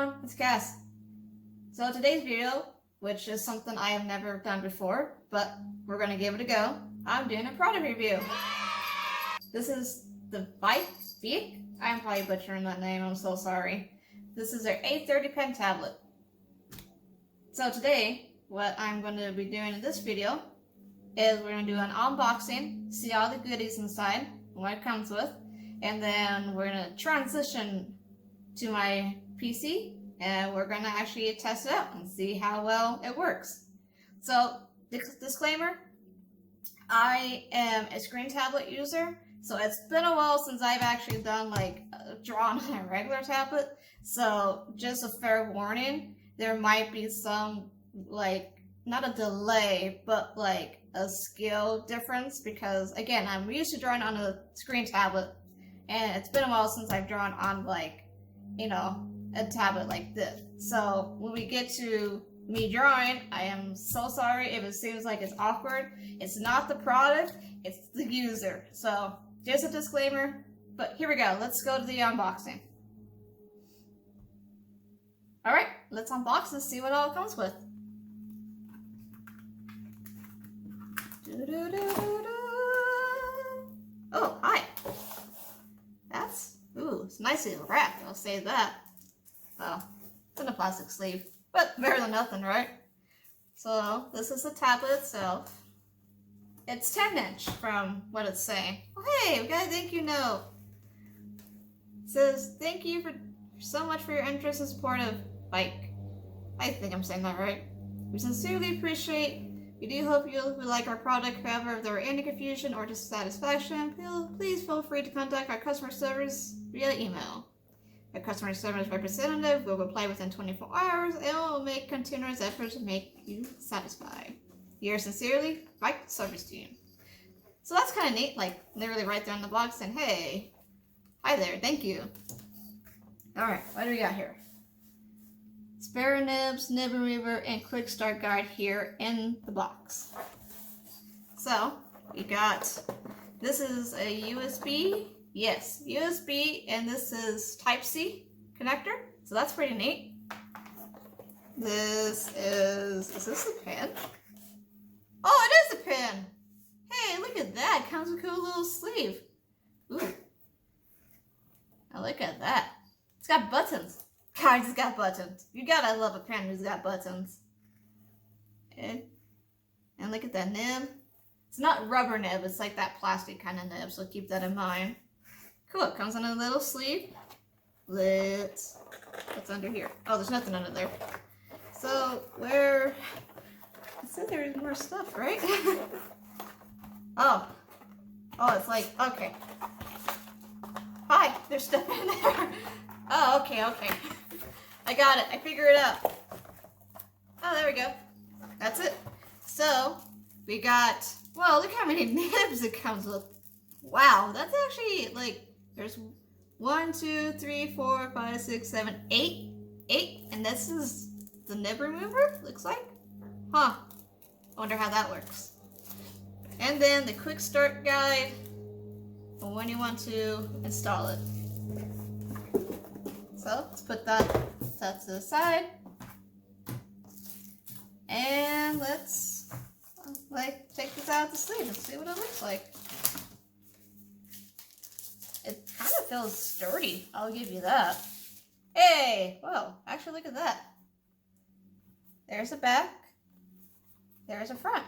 everyone, it's Cass. So today's video, which is something I have never done before, but we're gonna give it a go. I'm doing a product review. This is the VEIKK. I'm probably butchering that name, I'm so sorry. This is their A30 pen tablet. So today, what I'm going to be doing in this video is we're going to do an unboxing, see all the goodies inside, what it comes with, and then we're going to transition to my PC and we're going to actually test it out and see how well it works. So, disclaimer, I am a screen tablet user, so it's been a while since I've actually done drawn on a regular tablet, so just a fair warning, there might be some not a delay, but a skill difference, because again, I'm used to drawing on a screen tablet, and it's been a while since I've drawn on a tablet like this. So when we get to me drawing, I am so sorry if it seems like it's awkward. It's not the product, it's the user. So just a disclaimer, but here we go. Let's go to the unboxing. Alright, let's unbox and see what all it comes with. Oh, hi. It's nicely wrapped, I'll say that. Oh, it's in a plastic sleeve, but better than nothing, right? So, this is the tablet itself. It's 10-inch from what it's saying. Oh, hey, we got a thank you note. It says, thank you so much for your interest and support of VEIKK. I think I'm saying that right. We sincerely appreciate. We do hope you like our product. However, if there are any confusion or dissatisfaction, please feel free to contact our customer service via email. Our customer service representative will reply within 24 hours and will make continuous efforts to make you satisfied. Yours sincerely, VEIKK Service Team. So that's kind of neat, literally right there in the box saying, hey, hi there, thank you. Alright, what do we got here? Spare nibs, nib remover, and quick start guide here in the box. So, we got, this is a USB, yes, USB, and this is Type-C connector, so that's pretty neat. Is this a pen? Oh, it is a pen! Hey, look at that, comes with a cool little sleeve. Ooh. Now look at that. It's got buttons. God, it's got buttons. You gotta love a pen who's got buttons. And look at that nib. It's not rubber nib, it's like that plastic kind of nib, so keep that in mind. Cool, it comes in a little sleeve. What's under here? Oh, there's nothing under there. So, I said there's more stuff, right? Oh, it's okay. Hi, there's stuff in there. Oh, okay. I got it. I figured it out. Oh, there we go. That's it. So, we got, well, look how many nibs it comes with. Wow, that's actually, there's 1, 2, 3, 4, 5, 6, 7, 8. 8, and this is the nib remover, looks like. Huh. I wonder how that works. And then the quick start guide for when you want to install it. So let's put that to the side, and let's take this out of the sleeve and see what it looks like. It kind of feels sturdy, I'll give you that. Hey, whoa, actually look at that. There's a back, there's a front.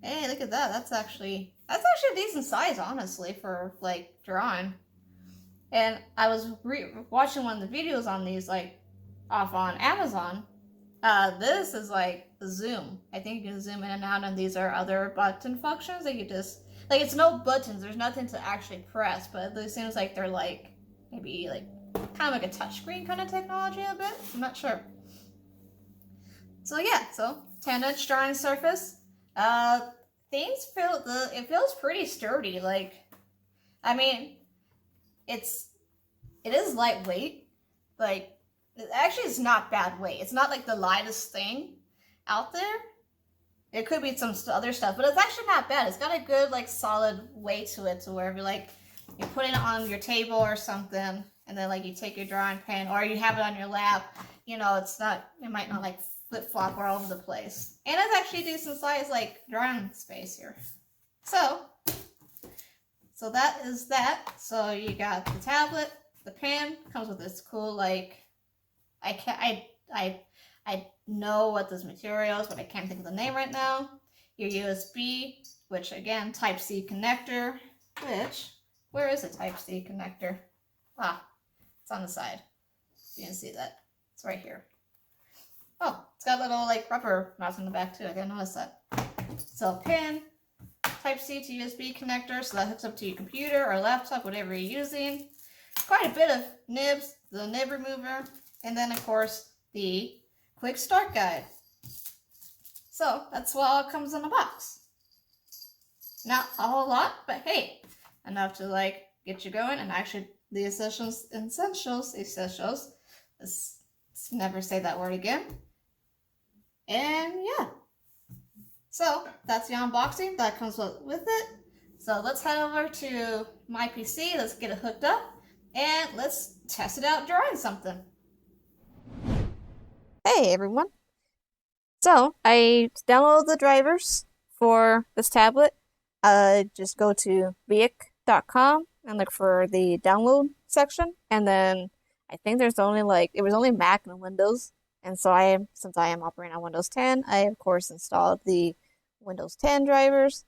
Hey, look at that. That's actually a decent size, honestly, for drawing. And I was watching one of the videos on these, off on Amazon. This is zoom. I think you can zoom in and out, and these are other button functions that you just, it's no buttons. There's nothing to actually press, but it seems like they're maybe kind of like a touchscreen kind of technology a bit. I'm not sure. So yeah, 10-inch drawing surface. It feels pretty sturdy. I mean, it is lightweight. Actually, it's not bad weight. It's not the lightest thing out there. It could be some other stuff, but it's actually not bad. It's got a good, solid weight to it, to where if you you put it on your table or something, and then like you take your drawing pen, or you have it on your lap, you know, it might not like flip flop all over the place. And it's actually a decent size like drawing space here. So that is that. So you got the tablet, the pen comes with this cool like, I know what this material is, but I can't think of the name right now. Your USB, which again, Type-C connector, where is a Type-C connector? Ah, it's on the side. You can see that. It's right here. Oh, it's got little like rubber mounts in the back too. I didn't notice that. So pin, Type-C to USB connector, so that hooks up to your computer or laptop, whatever you're using. Quite a bit of nibs, the nib remover, and then of course the quick start guide. So that's what all comes in a box. Not a whole lot, but hey, enough to like get you going. And actually the essentials, let's never say that word again. And yeah, so that's the unboxing that comes with it. So let's head over to my PC, let's get it hooked up, and let's test it out drawing something. Hey everyone. So I downloaded the drivers for this tablet. Just go to VEIKK.com and look for the download section, and then I think there's only it was only Mac and Windows, and so since I am operating on Windows 10, I of course installed the Windows 10 drivers.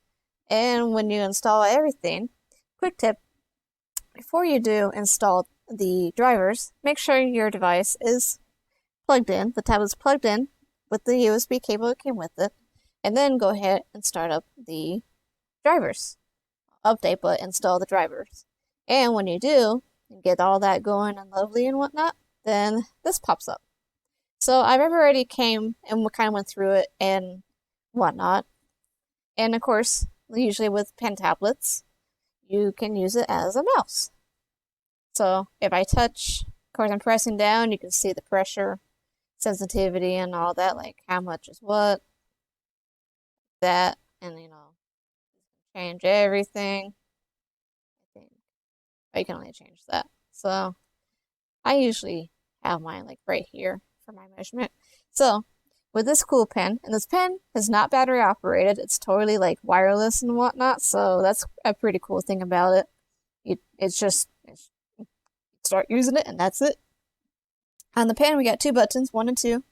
And when you install everything, quick tip, before you do install the drivers, make sure your device is plugged in, the tablet's plugged in with the USB cable that came with it, and then go ahead and start up the drivers. Update, but install the drivers. And when you do, and get all that going and lovely and whatnot, then this pops up. So I've already came and kind of went through it and whatnot. And of course, usually with pen tablets, you can use it as a mouse. So if I touch, of course I'm pressing down, you can see the pressure, sensitivity, and all that, like how much is what, that, and you know, change everything. I think you can only change that. So I usually have mine like right here for my measurement. So with this cool pen, and this pen is not battery operated, it's totally like wireless and whatnot, so that's a pretty cool thing about it. It's just start using it and that's it. On the pen we got two buttons, 1 and 2. You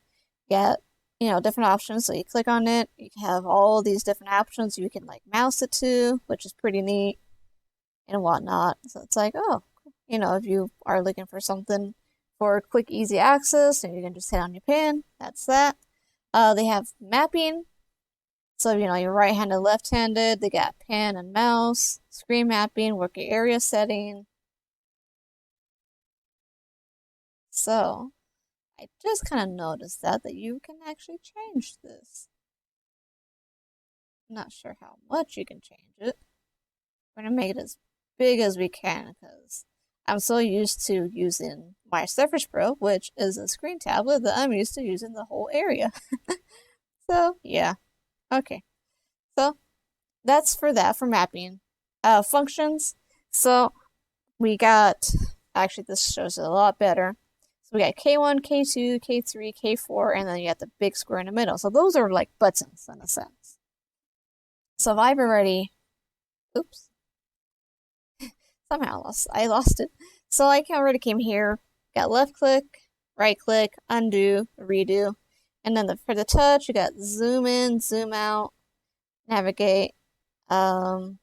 got, you know, different options, so you click on it, you can have all these different options you can like mouse it to, which is pretty neat and whatnot. So it's like, oh, you know, if you are looking for something for quick easy access and you can just hit on your pen, that's that. They have mapping, so you know you're right-handed, left-handed. They got pen and mouse, screen mapping, working area setting. So I just kind of noticed that you can actually change this. I'm not sure how much you can change it. We're gonna make it as big as we can because I'm so used to using my Surface Pro, which is a screen tablet, that I'm used to using the whole area. So yeah, okay. So that's for mapping. Functions. So we got, actually this shows it a lot better. So we got K1, K2, K3, K4, and then you got the big square in the middle. So those are like buttons in a sense. So if I've already, oops, somehow I lost it. So I already came here, got left click, right click, undo, redo. And then for the touch, you got zoom in, zoom out, navigate. I'm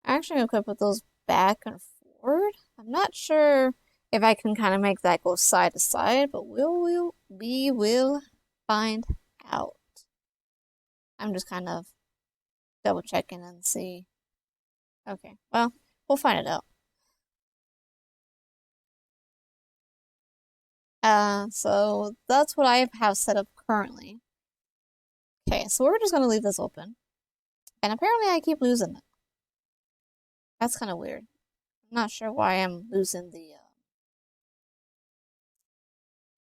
actually going to put those back and forward. I'm not sure if I can kind of make that go side to side, but we will find out. I'm just kind of double checking and see. Okay, well, we'll find it out. So that's what I have set up currently. Okay, so we're just gonna leave this open. And apparently I keep losing it. That's kind of weird. I'm not sure why I'm losing the,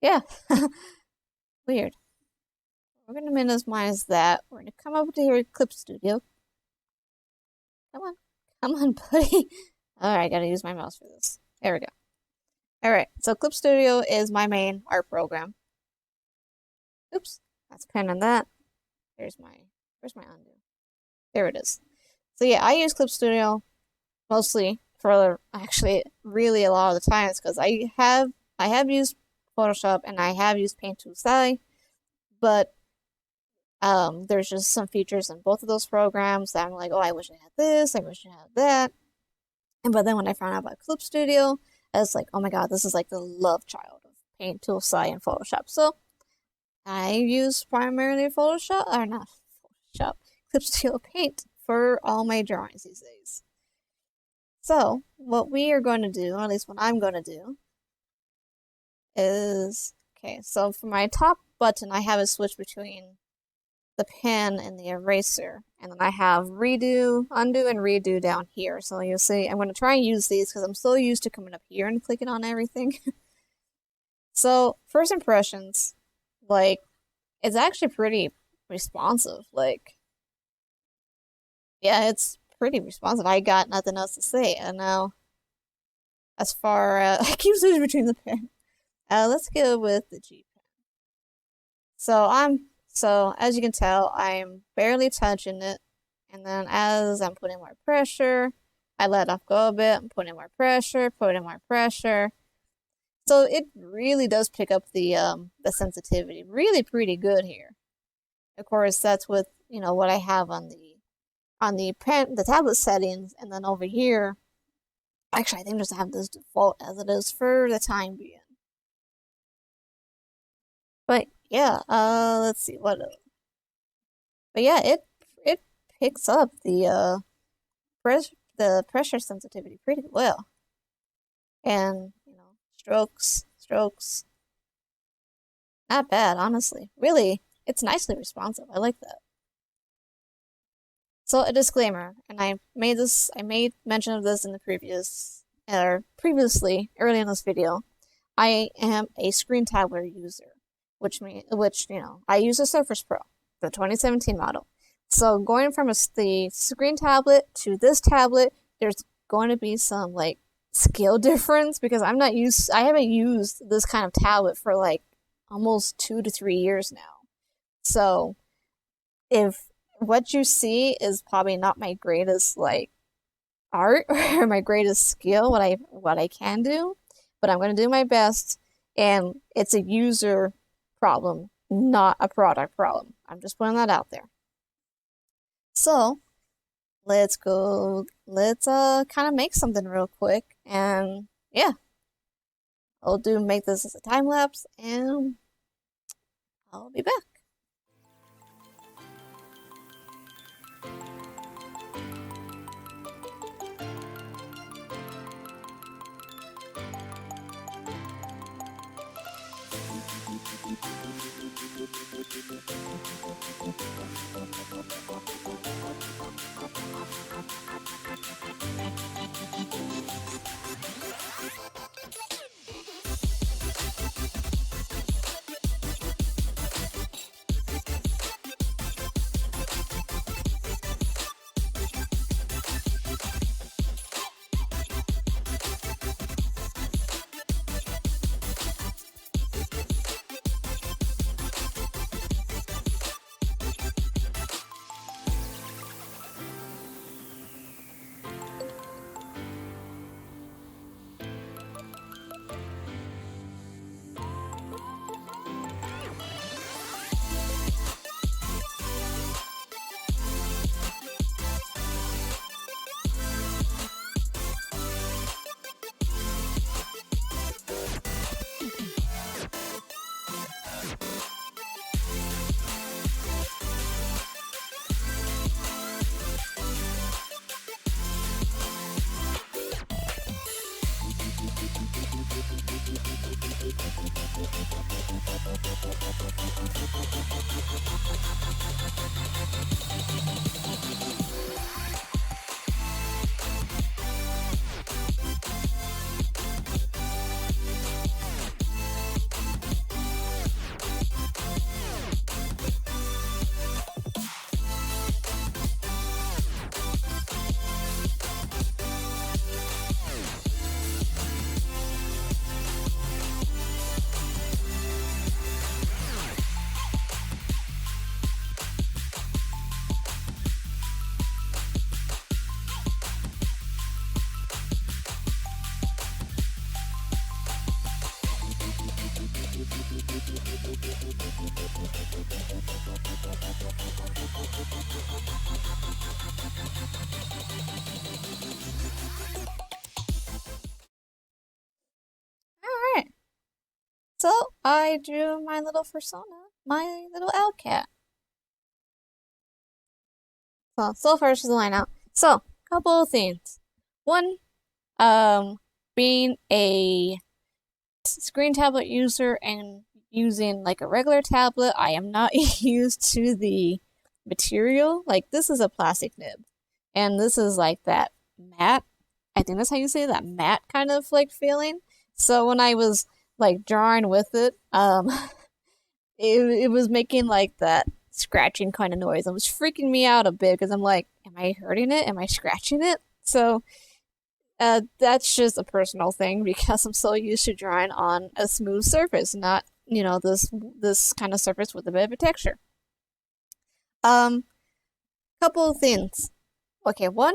yeah. Weird. We're gonna minimize that. We're gonna come over to here, Clip Studio. Come on, Come on, buddy. Alright, I gotta use my mouse for this. There we go. Alright, so Clip Studio is my main art program. Oops, that's a pen on that. Where's my undo? There it is. So yeah, I use Clip Studio mostly for actually really a lot of the times because I have used Photoshop and I have used Paint to SI, but there's just some features in both of those programs that I'm like, oh, I wish I had this, I wish I had that. But then when I found out about Clip Studio, I was like, oh my god, this is like the love child of Paint, Tool, SI, and Photoshop. So I use primarily Photoshop, or not Photoshop, Clip Studio Paint for all my drawings these days. So what we are going to do, or at least what I'm going to do, is, okay, so for my top button, I have a switch between the pen and the eraser, and then I have redo, undo, and redo down here. So you'll see, I'm going to try and use these because I'm so used to coming up here and clicking on everything. So first impressions, like, it's actually pretty responsive. Like, yeah, it's pretty responsive. I got nothing else to say. And now, as far as I keep switching between the pen. Let's go with the G pen. So as you can tell, I'm barely touching it, and then as I'm putting more pressure, I let off go a bit, I'm putting more pressure, So it really does pick up the sensitivity really pretty good here. Of course, that's with, you know, what I have on the tablet settings, and then over here, actually I think just have this default as it is for the time being. But yeah, let's see what else. But yeah, it picks up the pressure sensitivity pretty well. And, you know, strokes, not bad, honestly. Really, it's nicely responsive. I like that. So a disclaimer, and I made mention of this in the previously early in this video. I am a screen tablet user, which you know, I use a Surface Pro, the 2017 model. So going from the screen tablet to this tablet, there's going to be some like skill difference because I haven't used this kind of tablet for like almost 2 to 3 years now. So if what you see is probably not my greatest like art or my greatest skill, what I can do, but I'm going to do my best, and it's a user problem, not a product problem. I'm just putting that out there. So let's kind of make something real quick, and yeah, I'll make this as a time lapse, and I'll be back. Alright, so I drew my little persona, my little owl cat. So far she's a line out. So, couple of things. One, being a screen tablet user and using like a regular tablet, I am not used to the material. Like this is a plastic nib, and this is like that matte. I think that's how you say that matte kind of like feeling. So when I was like drawing with it, it was making like that scratching kind of noise. It was freaking me out a bit because I'm like, am I hurting it? Am I scratching it? So that's just a personal thing because I'm so used to drawing on a smooth surface, not this kind of surface with a bit of a texture. Um, Couple of things. Okay, one,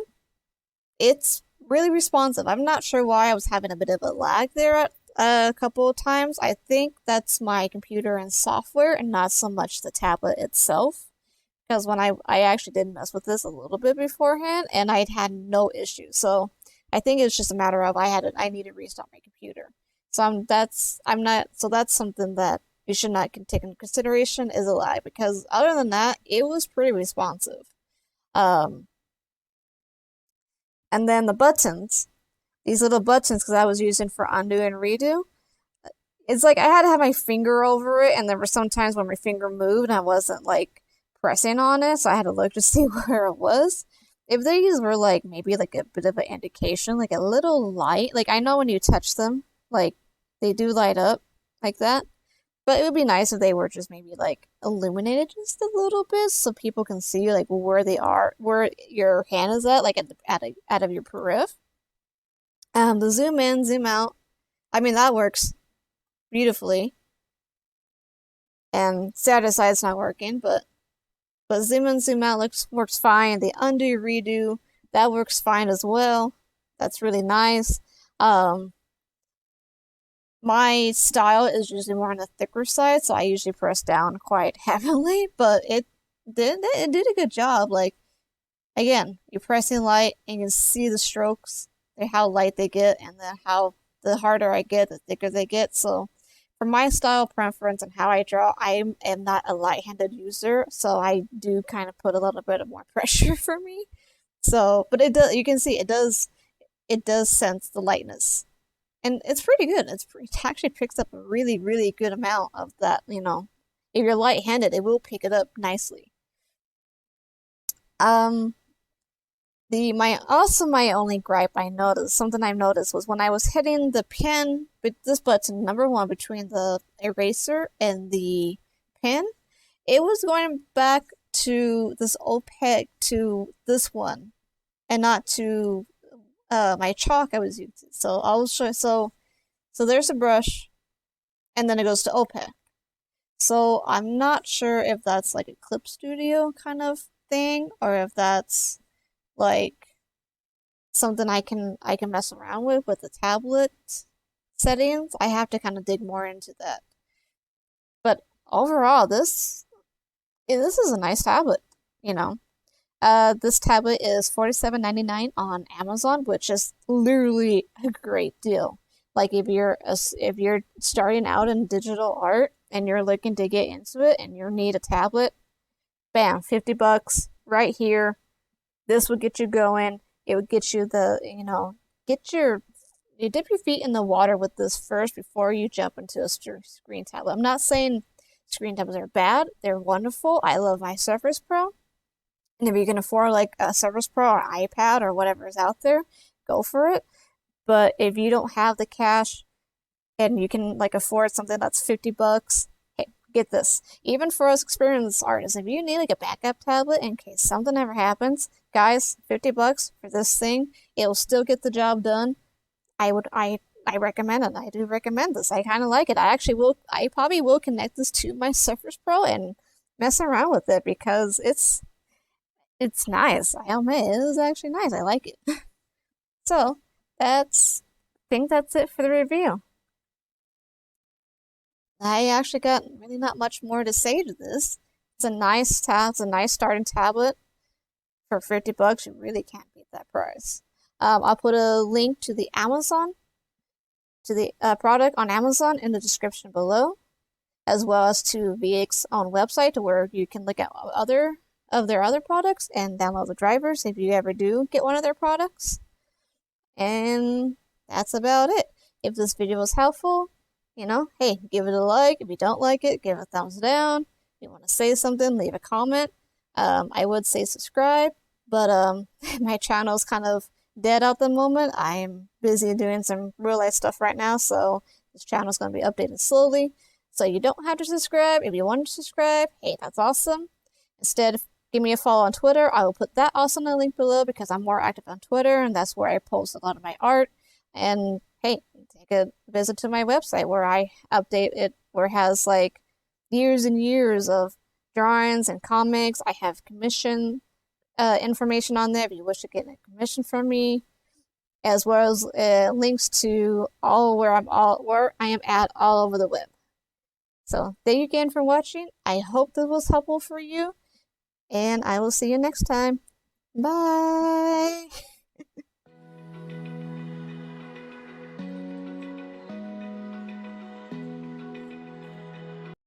it's really responsive. I'm not sure why I was having a bit of a lag there at a couple of times. I think that's my computer and software and not so much the tablet itself. Because when I actually did mess with this a little bit beforehand and I'd had no issues. So I think it's just a matter of I need to restart my computer. So that's something that you should not take into consideration is a lag because other than that, it was pretty responsive. Um, and then the buttons, these little buttons, because I was using for undo and redo, it's like I had to have my finger over it, and there were some times when my finger moved and I wasn't like pressing on it, so I had to look to see where it was. If these were like maybe like a bit of an indication, like a little light, like I know when you touch them, like they do light up like that. But it would be nice if they were just maybe like illuminated just a little bit so people can see like where they are, where your hand is at, like out of your periph. The zoom in, zoom out. I mean that works beautifully. And side to side's not working, but zoom in, zoom out works fine. The undo, redo, that works fine as well. That's really nice. My style is usually more on the thicker side, so I usually press down quite heavily, but it did a good job. Like again, you're pressing light and you can see the strokes, how light they get, and then how the harder I get, the thicker they get. So for my style preference and how I draw, I am not a light-handed user, so I do kind of put a little bit of more pressure for me. So, but it does, you can see it does sense the lightness. And it's pretty good. It actually picks up a really, really good amount of that, you know. If you're light-handed, it will pick it up nicely. Um, my only gripe I noticed, something I noticed was when I was hitting the pen, but this button, number one, between the eraser and the pen, it was going back to this opaque to this one, and not to my chalk I was using. So I'll show. So there's a brush, and then it goes to opaque. So I'm not sure if that's like a Clip Studio kind of thing, or if that's like something I can mess around with the tablet settings. I have to kind of dig more into that. But overall, this is a nice tablet, you know. This tablet is $47.99 on Amazon, which is literally a great deal. Like if you're starting out in digital art and you're looking to get into it and you need a tablet, bam, $50 right here. This would get you going. It would get you you dip your feet in the water with this first before you jump into a screen tablet. I'm not saying screen tablets are bad. They're wonderful. I love my Surface Pro. And if you can afford like a Surface Pro or iPad or whatever is out there, go for it. But if you don't have the cash and you can like afford something that's $50, hey, get this. Even for us experienced artists, if you need like a backup tablet in case something ever happens, guys, $50 for this thing, it'll still get the job done. I recommend it. I do recommend this. I kind of like it. I probably will connect this to my Surface Pro and mess around with it because it's nice. I admit it is actually nice. I like it. So I think that's it for the review. I actually got really not much more to say to this. It's a nice it's a nice starting tablet for 50 bucks. You really can't beat that price. I'll put a link to the product on Amazon in the description below, as well as to VEIKK's own website where you can look at their other products and download the drivers if you ever do get one of their products. And that's about it. If this video was helpful, hey, give it a like. If you don't like it, give it a thumbs down. If you want to say something, leave a comment. I would say subscribe, but my channel's kind of dead at the moment. I am busy doing some real life stuff right now, so this channel's going to be updated slowly. So you don't have to subscribe. If you want to subscribe, hey, that's awesome. Instead, give me a follow on Twitter. I will put that also in the link below because I'm more active on Twitter and that's where I post a lot of my art. And hey, take a visit to my website where I update it, where it has like years and years of drawings and comics. I have commission information on there if you wish to get a commission from me, as well as links to where I am at all over the web. So thank you again for watching. I hope this was helpful for you, and I will see you next time. Bye!